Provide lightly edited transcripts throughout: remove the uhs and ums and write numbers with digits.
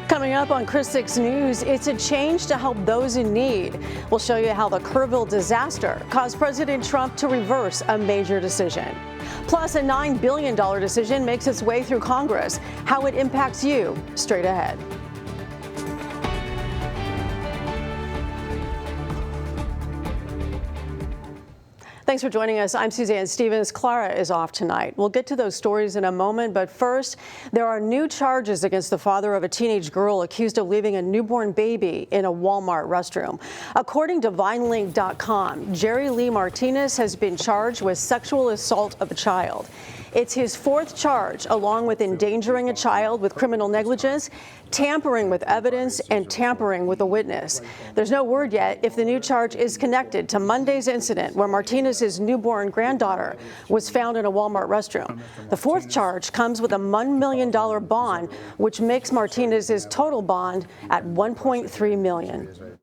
Coming up on Chris 6 News, it's a change to help those in need. We'll show you how the Kerrville disaster caused President Trump to reverse a major decision. Plus, a $9 billion decision makes its way through Congress. How it impacts you, straight ahead. Thanks for joining us. I'm Suzanne Stevens. Clara is off tonight. We'll get to those stories in a moment, but first, there are new charges against the father of a teenage girl accused of leaving a newborn baby in a Walmart restroom. According to VineLink.com, Jerry Lee Martinez has been charged with sexual assault of a child. It's his fourth charge, along with endangering a child with criminal negligence, tampering with evidence, and tampering with a witness. There's no word yet if the new charge is connected to Monday's incident where Martinez's newborn granddaughter was found in a Walmart restroom. The fourth charge comes with a $1 million bond, which makes Martinez's total bond at $1.3 million.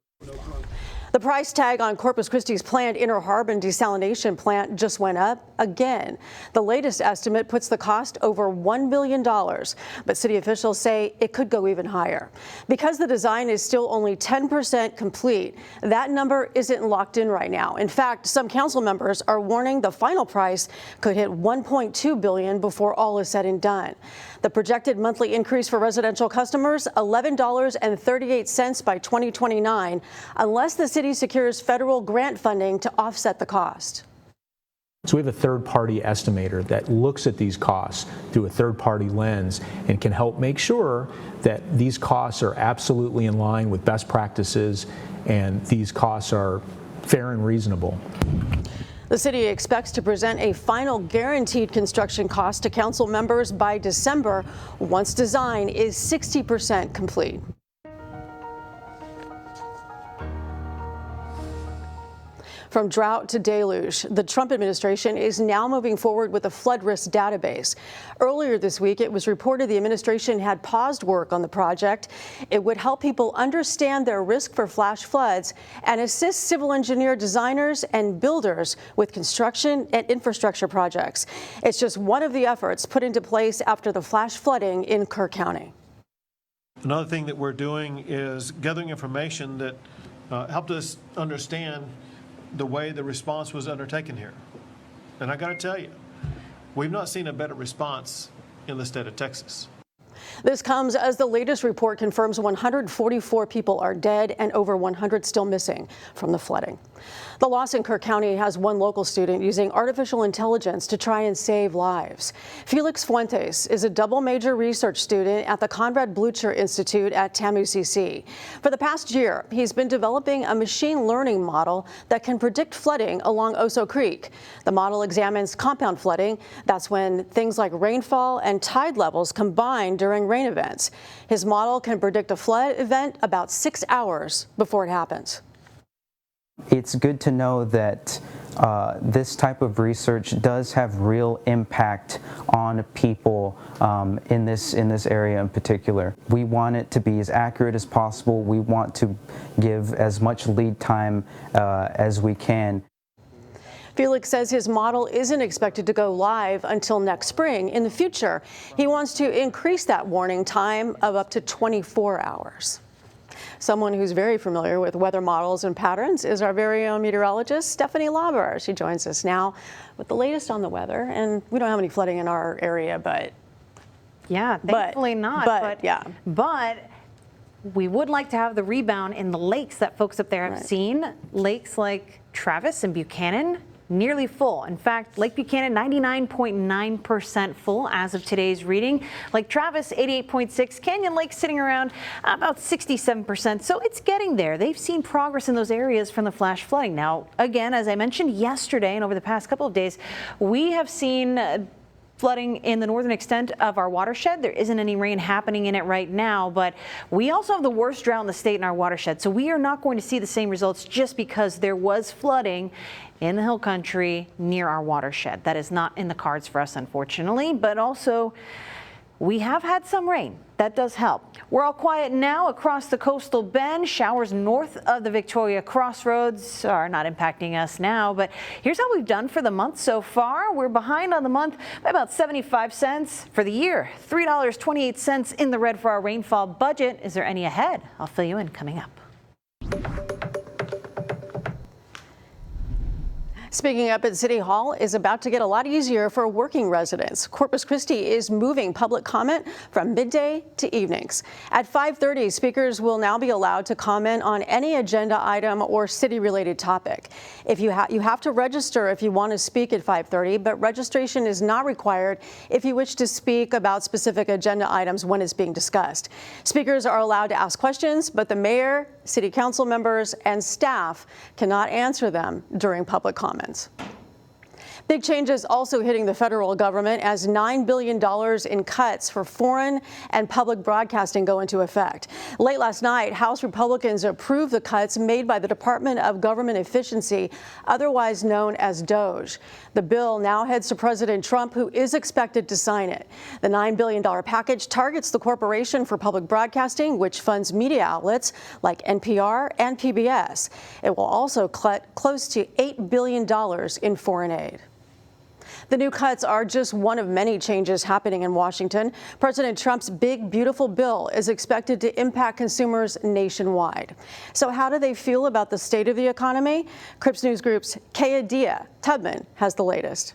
The price tag on Corpus Christi's planned Inner Harbor desalination plant just went up again. The latest estimate puts the cost over $1 billion, but city officials say it could go even higher. Because the design is still only 10% complete, that number isn't locked in right now. In fact, some council members are warning the final price could hit $1.2 billion before all is said and done. The projected monthly increase for residential customers, $11.38 by 2029, unless the city secures federal grant funding to offset the cost. So we have a third-party estimator that looks at these costs through a third-party lens and can help make sure that these costs are absolutely in line with best practices and these costs are fair and reasonable. The city expects to present a final guaranteed construction cost to council members by December, once design is 60% complete. From drought to deluge, the Trump administration is now moving forward with a flood risk database. Earlier this week, it was reported the administration had paused work on the project. It would help people understand their risk for flash floods and assist civil engineer designers and builders with construction and infrastructure projects. It's just one of the efforts put into place after the flash flooding in Kerr County. Another thing that we're doing is gathering information that helped us understand the way the response was undertaken here. And I got to tell you, we've not seen a better response in the state of Texas. This comes as the latest report confirms 144 people are dead and over 100 still missing from the flooding. The loss in Kerr County has one local student using artificial intelligence to try and save lives. Felix Fuentes is a double major research student at the Conrad Blucher Institute at TAMU-CC. For the past year, he's been developing a machine learning model that can predict flooding along Oso Creek. The model examines compound flooding. That's when things like rainfall and tide levels combine during rain events. His model can predict a flood event about 6 hours before it happens. It's good to know that this type of research does have real impact on people in this area in particular. We want it to be as accurate as possible. We want to give as much lead time as we can. Felix says his model isn't expected to go live until next spring. In the future, he wants to increase that warning time of up to 24 hours. Someone who's very familiar with weather models and patterns is our very own meteorologist, Stephanie Lauber. She joins us now with the latest on the weather. And we don't have any flooding in our area, but... Yeah, thankfully not. But we would like to have the rebound in the lakes that folks up there have seen. Lakes like Travis and Buchanan, nearly full. In fact, Lake Buchanan, 99.9% full as of today's reading. Lake Travis, 88.6%. Canyon Lake sitting around about 67%. So it's getting there. They've seen progress in those areas from the flash flooding. Now, again, as I mentioned yesterday and over the past couple of days, we have seen flooding in the northern extent of our watershed. There isn't any rain happening in it right now, but we also have the worst drought in the state in our watershed. So we are not going to see the same results just because there was flooding in the hill country near our watershed. That is not in the cards for us, unfortunately, but also we have had some rain. That does help. We're all quiet now across the coastal bend. Showers north of the Victoria Crossroads are not impacting us now, but here's how we've done for the month so far. We're behind on the month by about 75 cents. For the year, $3.28 in the red for our rainfall budget. Is there any ahead? I'll fill you in coming up. Speaking up at City Hall is about to get a lot easier for working residents. Corpus Christi is moving public comment from midday to evenings. At 5:30, speakers will now be allowed to comment on any agenda item or city-related topic. If you have to register if you want to speak at 5:30, but registration is not required if you wish to speak about specific agenda items when it's being discussed. Speakers are allowed to ask questions, but the mayor, city council members, and staff cannot answer them during public comments. Big changes also hitting the federal government as $9 billion in cuts for foreign and public broadcasting go into effect. Late last night, House Republicans approved the cuts made by the Department of Government Efficiency, otherwise known as DOGE. The bill now heads to President Trump, who is expected to sign it. The $9 billion package targets the Corporation for Public Broadcasting, which funds media outlets like NPR and PBS. It will also cut close to $8 billion in foreign aid. The new cuts are just one of many changes happening in Washington. President Trump's big, beautiful bill is expected to impact consumers nationwide. So how do they feel about the state of the economy? Cripps News Group's Kaya Tubman has the latest.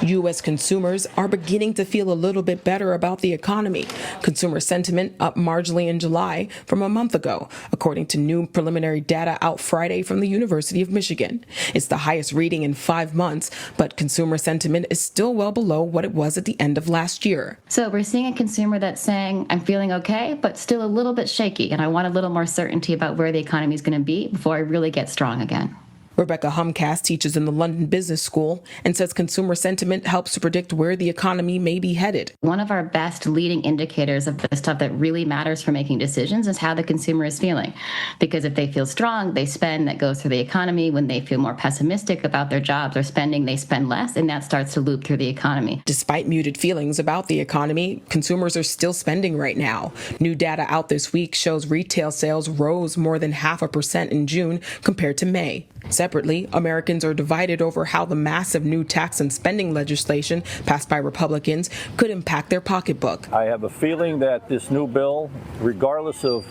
U.S. consumers are beginning to feel a little bit better about the economy. Consumer sentiment up marginally in July from a month ago, according to new preliminary data out Friday from the University of Michigan. It's the highest reading in 5 months, but consumer sentiment is still well below what it was at the end of last year. So we're seeing a consumer that's saying, I'm feeling okay, but still a little bit shaky, and I want a little more certainty about where the economy is going to be before I really get strong again. Rebecca Humcast teaches in the London Business School and says consumer sentiment helps to predict where the economy may be headed. One of our best leading indicators of the stuff that really matters for making decisions is how the consumer is feeling. Because if they feel strong, they spend, that goes through the economy. When they feel more pessimistic about their jobs or spending, they spend less, and that starts to loop through the economy. Despite muted feelings about the economy, consumers are still spending right now. New data out this week shows retail sales rose more than 0.5% in June compared to May. Separately, Americans are divided over how the massive new tax and spending legislation passed by Republicans could impact their pocketbook. I have a feeling that this new bill, regardless of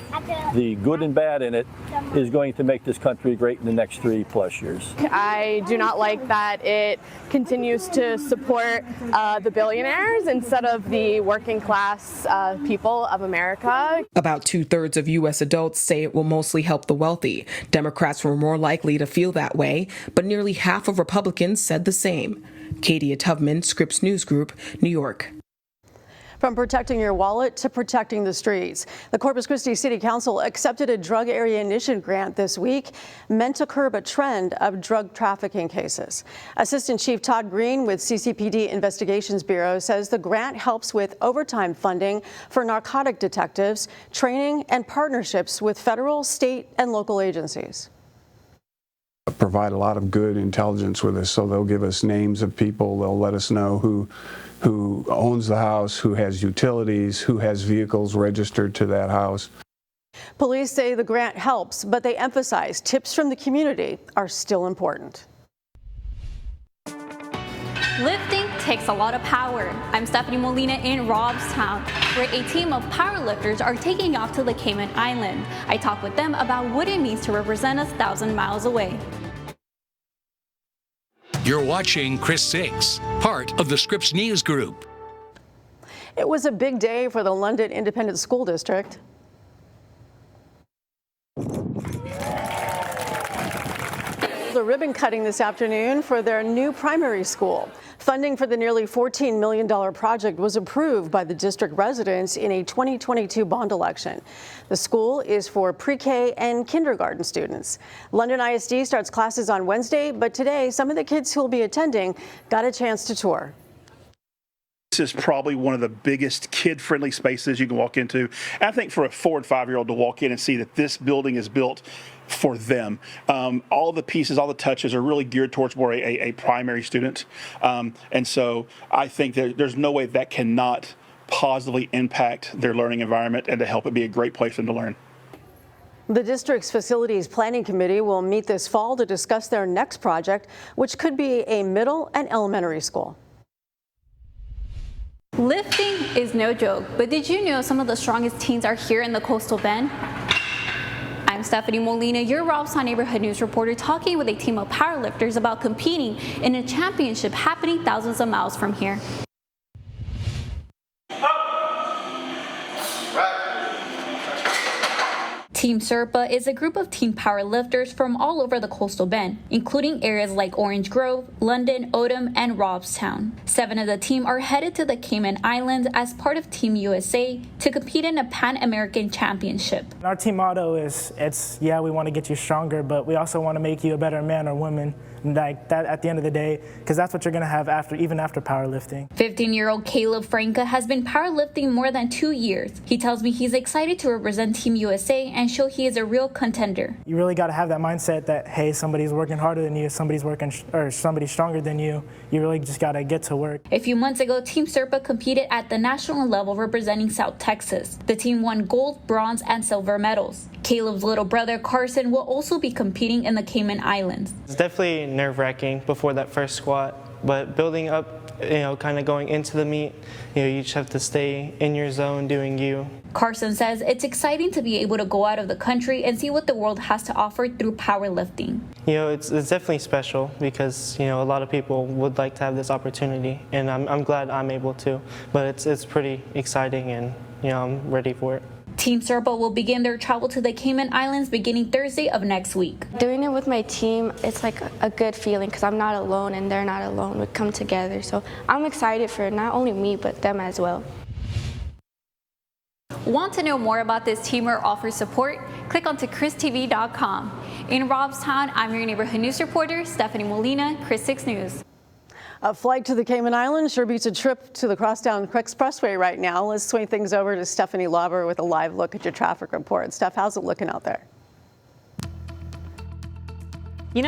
the good and bad in it, is going to make this country great in the next 3+ years. I do not like that it continues to support the billionaires instead of the working class people of America. About 2/3 of U.S. adults say it will mostly help the wealthy. Democrats were more likely to feel that way, but nearly half of Republicans said the same. Kaya Tubman, Scripps News Group, New York. From protecting your wallet to protecting the streets, the Corpus Christi City Council accepted a drug area initiative grant this week meant to curb a trend of drug trafficking cases. Assistant Chief Todd Green with CCPD Investigations Bureau says the grant helps with overtime funding for narcotic detectives, training, and partnerships with federal, state, and local agencies. Provide a lot of good intelligence with us, so they'll give us names of people, they'll let us know who owns the house, who has utilities, who has vehicles registered to that house. Police say the grant helps, but they emphasize tips from the community are still important. Lifting takes a lot of power. I'm Stephanie Molina in Robstown, where a team of powerlifters are taking off to the Cayman Island. I talk with them about what it means to represent us 1,000 miles away. You're watching Chris 6, part of the Scripps News Group. It was a big day for the London Independent School District. The ribbon cutting this afternoon for their new primary school. Funding for the nearly $14 million project was approved by the district residents in a 2022 bond election. The school is for pre-K and kindergarten students. London ISD starts classes on Wednesday, but today some of the kids who will be attending got a chance to tour. This this is probably one of the biggest kid-friendly spaces you can walk into. And I think for a 4- and 5-year-old to walk in and see that this building is built for them. All the pieces, all the touches are really geared towards more a primary student. And so I think that there's no way that cannot positively impact their learning environment and to help it be a great place for them to learn. The district's Facilities Planning Committee will meet this fall to discuss their next project, which could be a middle and elementary school. Lifting is no joke, but did you know some of the strongest teens are here in the Coastal Bend? I'm Stephanie Molina, your Robstown Neighborhood News reporter, talking with a team of powerlifters about competing in a championship happening thousands of miles from here. Team Serpa is a group of teen powerlifters from all over the Coastal Bend, including areas like Orange Grove, London, Odom, and Robstown. 7 of the team are headed to the Cayman Islands as part of Team USA to compete in a Pan-American Championship. Our team motto is, we want to get you stronger, but we also want to make you a better man or woman. Like that at the end of the day, because that's what you're going to have even after powerlifting. 15-year-old Caleb Franca has been powerlifting more than 2 years. He tells me he's excited to represent Team USA and show he is a real contender. You really got to have that mindset that, hey, somebody's working harder than you, somebody's stronger than you. You really just got to get to work. A few months ago, Team Serpa competed at the national level representing South Texas. The team won gold, bronze, and silver medals. Caleb's little brother Carson will also be competing in the Cayman Islands. It's definitely nerve-wracking before that first squat, but building up, kind of going into the meet, you just have to stay in your zone doing you. Carson says it's exciting to be able to go out of the country and see what the world has to offer through powerlifting. It's definitely special because, a lot of people would like to have this opportunity, and I'm glad I'm able to, but it's pretty exciting and, I'm ready for it. Team Serpa will begin their travel to the Cayman Islands beginning Thursday of next week. Doing it with my team, it's like a good feeling because I'm not alone and they're not alone. We come together, so I'm excited for not only me but them as well. Want to know more about this team or offer support? Click onto KrisTV.com. In Robstown, I'm your neighborhood news reporter, Stephanie Molina, KRIS 6 News. A flight to the Cayman Islands sure beats a trip to the Crosstown Expressway right now. Let's swing things over to Stephanie Lauber with a live look at your traffic report. Steph, how's it looking out there?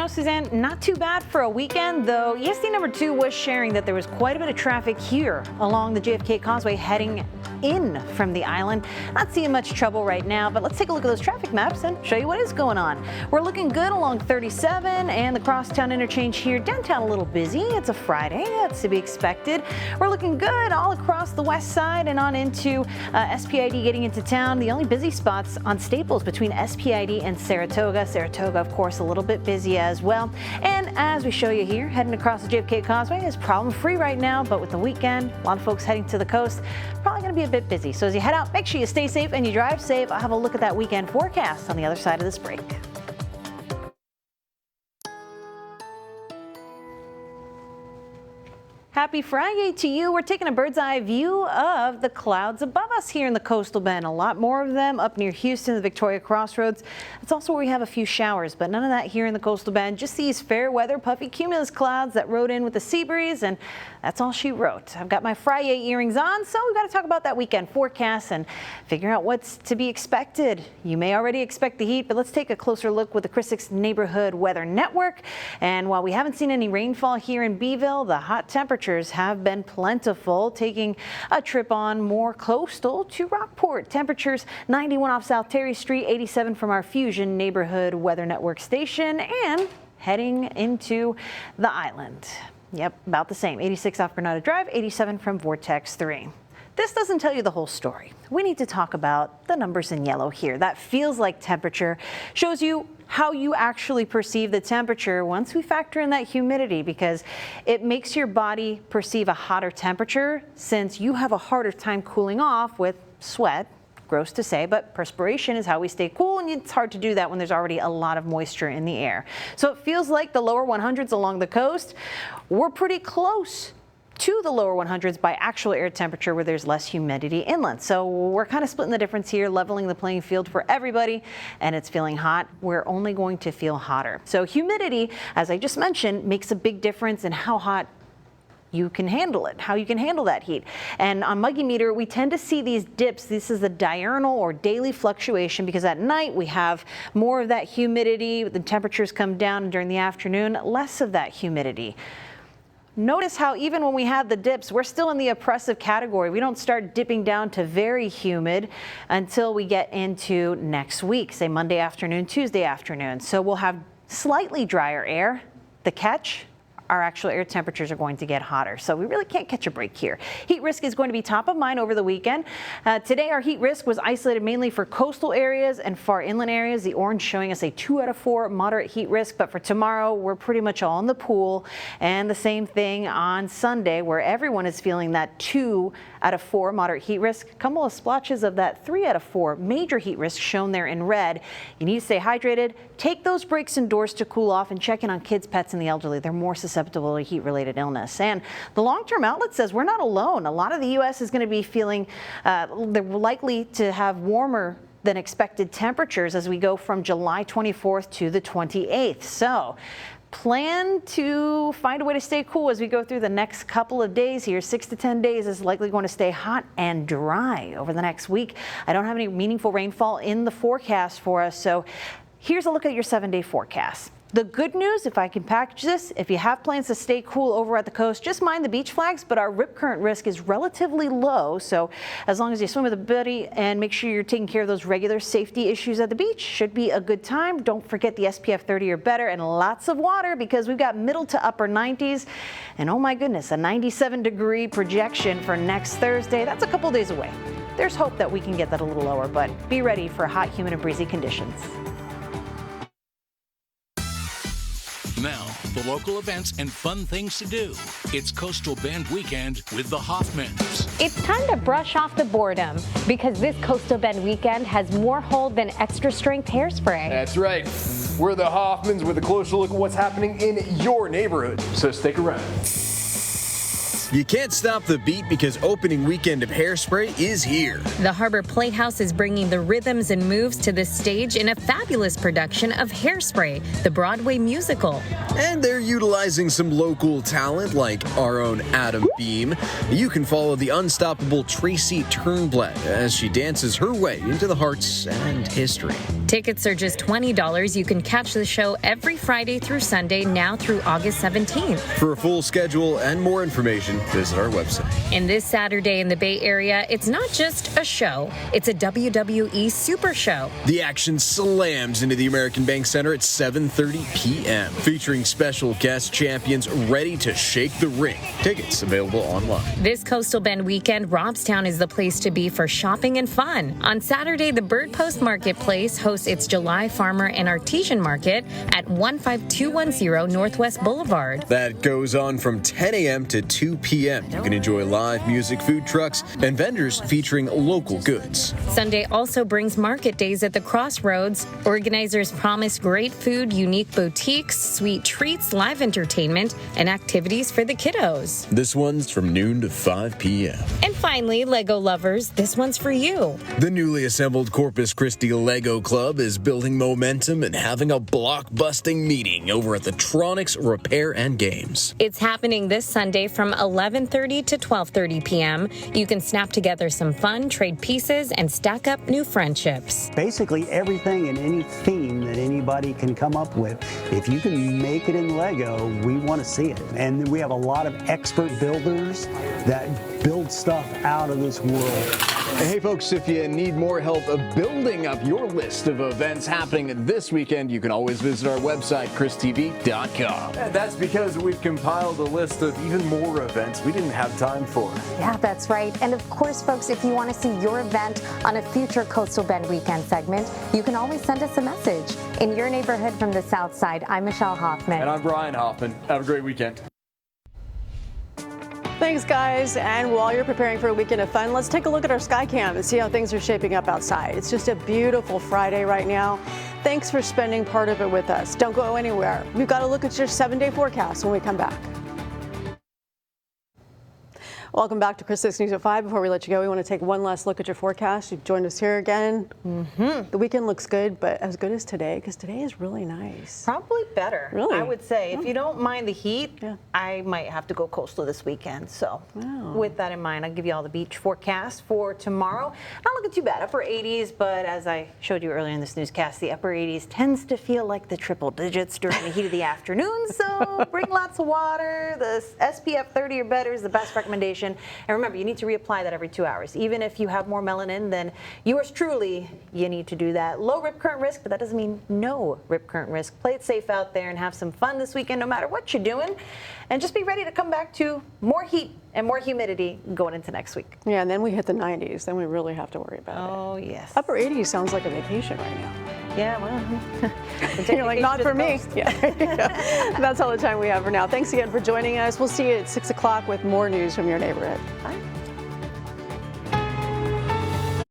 Suzanne, not too bad for a weekend, though ESD number 2 was sharing that there was quite a bit of traffic here along the JFK Causeway heading in from the island. Not seeing much trouble right now, but let's take a look at those traffic maps and show you what is going on. We're looking good along 37 and the Crosstown interchange here. Downtown a little busy. It's a Friday. That's to be expected. We're looking good all across the west side and on into SPID getting into town. The only busy spots on Staples between SPID and Saratoga. Saratoga, of course, a little bit busy as well. And as we show you here, heading across the JFK Causeway is problem-free right now, but with the weekend, a lot of folks heading to the coast, probably going to be a bit busy. So as you head out, make sure you stay safe and you drive safe. I'll have a look at that weekend forecast on the other side of this break. Happy Friday to you. We're taking a bird's eye view of the clouds above us here in the Coastal Bend. A lot more of them up near Houston, the Victoria Crossroads. It's also where we have a few showers, but none of that here in the Coastal Bend. Just these fair weather puffy cumulus clouds that rode in with the sea breeze, and that's all she wrote. I've got my Friday earrings on, so we've got to talk about that weekend forecast and figure out what's to be expected. You may already expect the heat, but let's take a closer look with the KRIS 6 Neighborhood Weather Network. And while we haven't seen any rainfall here in Beeville, the hot temperatures have been plentiful, taking a trip on more coastal to Rockport. Temperatures 91 off South Terry Street, 87 from our Fusion Neighborhood Weather Network station, and heading into the island. Yep, about the same. 86 off Granada Drive, 87 from Vortex 3. This doesn't tell you the whole story. We need to talk about the numbers in yellow here. That feels like temperature shows you how you actually perceive the temperature once we factor in that humidity, because it makes your body perceive a hotter temperature since you have a harder time cooling off with sweat. Gross to say, but perspiration is how we stay cool, and it's hard to do that when there's already a lot of moisture in the air. So it feels like the lower 100s along the coast, we're pretty close to the lower 100s by actual air temperature where there's less humidity inland. So we're kind of splitting the difference here, leveling the playing field for everybody, and it's feeling hot. We're only going to feel hotter. So humidity, as I just mentioned, makes a big difference in how hot you can handle it, how you can handle that heat. And on Muggy Meter, we tend to see these dips. This is the diurnal or daily fluctuation because at night we have more of that humidity. The temperatures come down, and during the afternoon, less of that humidity. Notice how even when we have the dips, we're still in the oppressive category. We don't start dipping down to very humid until we get into next week, say Monday afternoon, Tuesday afternoon. So we'll have slightly drier air. The catch? Our actual air temperatures are going to get hotter. So we really can't catch a break here. Heat risk is going to be top of mind over the weekend. Today, our heat risk was isolated mainly for coastal areas and far inland areas. The orange showing us a 2 out of 4 moderate heat risk. But for tomorrow, we're pretty much all in the pool. And the same thing on Sunday, where everyone is feeling that 2 out of 4 moderate heat risk. A couple of splotches of that 3 out of 4 major heat risk shown there in red. You need to stay hydrated. Take those breaks indoors to cool off and check in on kids, pets, and the elderly. They're more susceptible to heat-related illness. And the long-term outlet says we're not alone. A lot of the U.S. is going to be feeling they're likely to have warmer than expected temperatures as we go from July 24th to the 28th. So plan to find a way to stay cool as we go through the next couple of days here. 6 to 10 days is likely going to stay hot and dry over the next week. I don't have any meaningful rainfall in the forecast for us. So here's a look at your 7-day forecast. The good news, if I can package this, if you have plans to stay cool over at the coast, just mind the beach flags, but our rip current risk is relatively low. So as long as you swim with a buddy and make sure you're taking care of those regular safety issues at the beach, should be a good time. Don't forget the SPF 30 or better and lots of water because we've got middle to upper 90s. And oh my goodness, a 97-degree projection for next Thursday. That's a couple days away. There's hope that we can get that a little lower, but be ready for hot, humid, and breezy conditions. Now, the local events and fun things to do. It's Coastal Bend Weekend with the Hoffmans. It's time to brush off the boredom because this Coastal Bend Weekend has more hold than extra strength hairspray. That's right. We're the Hoffmans with a closer look at what's happening in your neighborhood. So stick around. You can't stop the beat because opening weekend of Hairspray is here. The Harbor Playhouse is bringing the rhythms and moves to the stage in a fabulous production of Hairspray, the Broadway musical. And they're utilizing some local talent like our own Adam Beam. You can follow the unstoppable Tracy Turnblad as she dances her way into the hearts and history. Tickets are just $20. You can catch the show every Friday through Sunday now through August 17th. For a full schedule and more information, visit our website. And this Saturday in the Bay Area, it's not just a show, it's a WWE Super Show. The action slams into the American Bank Center at 7:30 p.m., featuring special guest champions ready to shake the ring. Tickets available online. This Coastal Bend weekend, Robstown is the place to be for shopping and fun. On Saturday, the Bird Post Marketplace hosts its July Farmer and Artesian Market at 15210 Northwest Boulevard. That goes on from 10 a.m. to 2 p.m. You can enjoy live music, food trucks, and vendors featuring local goods. Sunday also brings market days at the Crossroads. Organizers promise great food, unique boutiques, sweet treats, live entertainment, and activities for the kiddos. This one's from noon to 5 p.m. And finally, Lego lovers, this one's for you. The newly assembled Corpus Christi Lego Club is building momentum and having a block-busting meeting over at the Tronics Repair and Games. It's happening this Sunday from 11:30 to 12:30 p.m. You can snap together some fun, trade pieces, and stack up new friendships. Basically everything and any theme that anybody can come up with, if you can make it in Lego, we want to see it. And we have a lot of expert builders that build stuff out of this world. Hey folks, if you need more help of building up your list of events happening this weekend, you can always visit our website, christv.com. And that's because we've compiled a list of even more events we didn't have time for. Yeah, that's right. And of course, folks, if you want to see your event on a future Coastal Bend Weekend segment, you can always send us a message. In your neighborhood from the South Side, I'm Michelle Hoffman. And I'm Brian Hoffman. Have a great weekend. Thanks, guys. And while you're preparing for a weekend of fun, let's take a look at our Skycam and see how things are shaping up outside. It's just a beautiful Friday right now. Thanks for spending part of it with us. Don't go anywhere. We've got to look at your 7-day forecast when we come back. Welcome back to Chris 6 News at 5. Before we let you go, we want to take one last look at your forecast. You've joined us here again. The weekend looks good, but as good as today, because today is really nice. Probably better. Really? I would say. If you don't mind the heat, I might have to go coastal this weekend. So with that in mind, I'll give you all the beach forecast for tomorrow. Not looking too bad. Upper 80s, but as I showed you earlier in this newscast, the upper 80s tends to feel like the triple digits during the heat of the afternoon. So bring lots of water. The SPF 30 or better is the best recommendation. And remember, you need to reapply that every 2 hours. Even if you have more melanin than yours truly, you need to do that. Low rip current risk, but that doesn't mean no rip current risk. Play it safe out there and have some fun this weekend, no matter what you're doing. And just be ready to come back to more heat and more humidity going into next week. Yeah, and then we hit the 90s. Then we really have to worry about it. Oh, yes. Upper 80s sounds like a vacation right now. Yeah, well, you're like, not for me. Yeah, that's all the time we have for now. Thanks again for joining us. We'll see you at 6 o'clock with more news from your neighborhood. Bye.